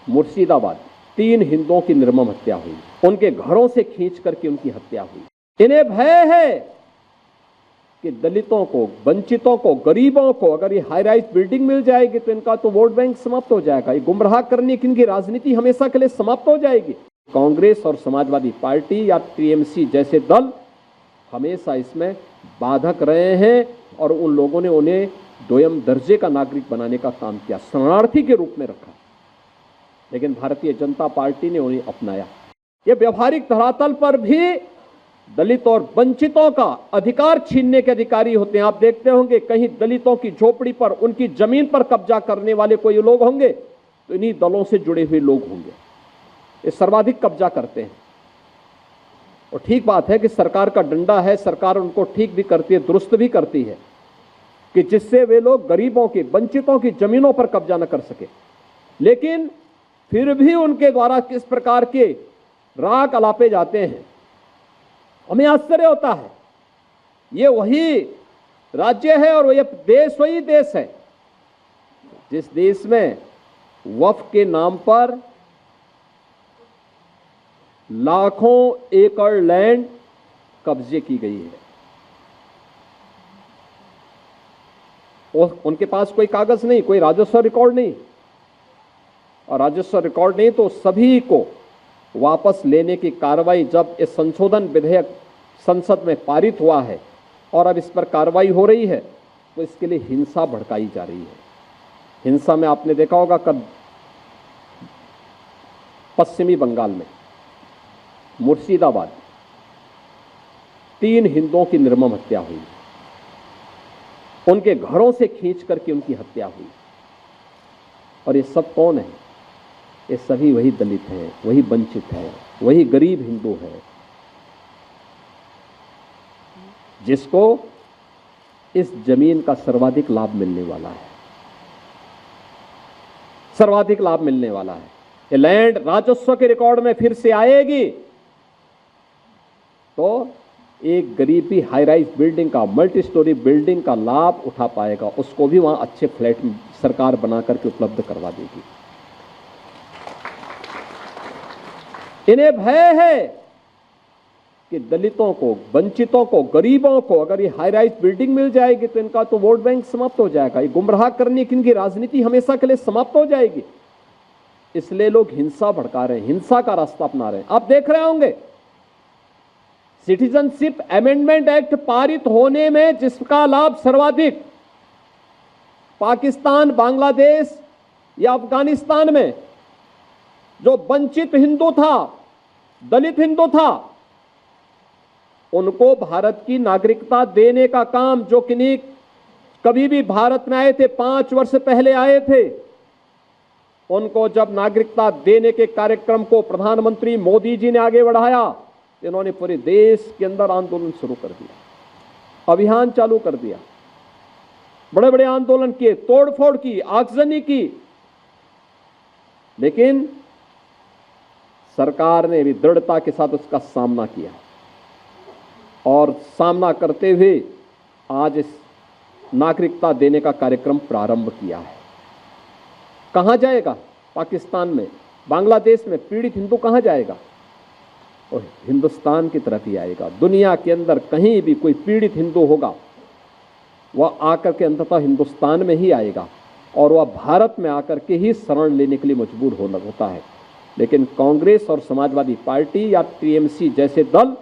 मुर्शिदाबाद 3 हिंदुओं की निर्मम हत्या हुई, उनके घरों से खींच करके उनकी हत्या हुई। इन्हें भय है कि दलितों को, वंचितों को, गरीबों को अगर ये हाई राइज बिल्डिंग मिल जाएगी तो इनका तो वोट बैंक समाप्त हो जाएगा, ये गुमराह करने की इनकी राजनीति हमेशा के लिए समाप्त हो जाएगी। कांग्रेस और समाजवादी पार्टी या टीएमसी जैसे दल हमेशा इसमें बाधक रहे हैं और उन लोगों ने उन्हें दोयम दर्जे का नागरिक बनाने का काम किया, शरणार्थी के रूप में रखा। लेकिन भारतीय जनता पार्टी ने उन्हें अपनाया। ये व्यवहारिक धरातल पर भी दलित और वंचितों का अधिकार छीनने के अधिकारी होते हैं। आप देखते होंगे कहीं दलितों की झोपड़ी पर, उनकी जमीन पर कब्जा करने वाले कोई लोग होंगे तो इन्हीं दलों से जुड़े हुए लोग होंगे। ये सर्वाधिक कब्जा करते हैं। और ठीक बात है कि सरकार का डंडा है, सरकार उनको ठीक भी करती है, दुरुस्त भी करती है कि जिससे वे लोग गरीबों की, वंचितों की जमीनों पर कब्जा न कर सके। लेकिन फिर भी उनके द्वारा किस प्रकार के राग अलापे जाते हैं, हमें आश्चर्य होता है। ये वही राज्य है और ये देश वही देश है जिस देश में वक्फ के नाम पर लाखों एकड़ लैंड कब्जे की गई है। और उनके पास कोई कागज नहीं, कोई राजस्व रिकॉर्ड नहीं, और राजस्व रिकॉर्ड नहीं तो सभी को वापस लेने की कार्रवाई, जब इस संशोधन विधेयक संसद में पारित हुआ है और अब इस पर कार्रवाई हो रही है तो इसके लिए हिंसा भड़काई जा रही है। हिंसा में आपने देखा होगा कब पश्चिमी बंगाल में मुर्शिदाबाद 3 हिंदुओं की निर्मम हत्या हुई, उनके घरों से खींच करके उनकी हत्या हुई। और ये सब कौन है? ये सभी वही दलित हैं, वही वंचित हैं, वही गरीब हिंदू हैं जिसको इस जमीन का सर्वाधिक लाभ मिलने वाला है, सर्वाधिक लाभ मिलने वाला है। ये लैंड राजस्व के रिकॉर्ड में फिर से आएगी तो एक गरीब भी हाई राइज बिल्डिंग का, मल्टी स्टोरी बिल्डिंग का लाभ उठा पाएगा, उसको भी वहां अच्छे फ्लैट सरकार बना करके उपलब्ध करवा देगी। इन्हें भय है कि दलितों को, वंचितों को, गरीबों को अगर ये हाई राइज बिल्डिंग मिल जाएगी तो इनका तो वोट बैंक समाप्त हो जाएगा, ये गुमराह करने की इनकी राजनीति हमेशा के लिए समाप्त हो जाएगी। इसलिए लोग हिंसा भड़का रहे हैं, हिंसा का रास्ता अपना रहे हैं। आप देख रहे होंगे सिटीजनशिप अमेंडमेंट एक्ट पारित होने में जिसका लाभ सर्वाधिक पाकिस्तान, बांग्लादेश या अफगानिस्तान में जो वंचित हिंदू था, दलित हिंदू था, उनको भारत की नागरिकता देने का काम, जो किन्हीं कभी भी भारत में आए थे, 5 वर्ष पहले आए थे, उनको जब नागरिकता देने के कार्यक्रम को प्रधानमंत्री मोदी जी ने आगे बढ़ाया, इन्होंने पूरे देश के अंदर आंदोलन शुरू कर दिया, अभियान चालू कर दिया, बड़े बड़े आंदोलन किए, तोड़फोड़ की, आगजनी की। लेकिन सरकार ने भी दृढ़ता के साथ उसका सामना किया और सामना करते हुए आज इस नागरिकता देने का कार्यक्रम प्रारंभ किया है। कहां जाएगा? पाकिस्तान में, बांग्लादेश में पीड़ित हिंदू कहां जाएगा? और हिंदुस्तान की तरफ ही आएगा। दुनिया के अंदर कहीं भी कोई पीड़ित हिंदू होगा वह आकर के अंततः हिंदुस्तान में ही आएगा और वह भारत में आकर के ही शरण लेने के लिए मजबूर होता है। लेकिन कांग्रेस और समाजवादी पार्टी या टीएमसी जैसे दल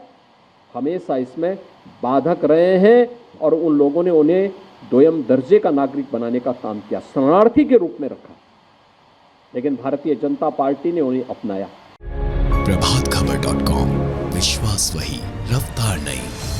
हमेशा इसमें बाधक रहे हैं और उन लोगों ने उन्हें दोयम दर्जे का नागरिक बनाने का काम किया, शरणार्थी के रूप में रखा। लेकिन भारतीय जनता पार्टी ने उन्हें अपनाया। प्रभातखबर.com, विश्वास वही, रफ्तार नहीं।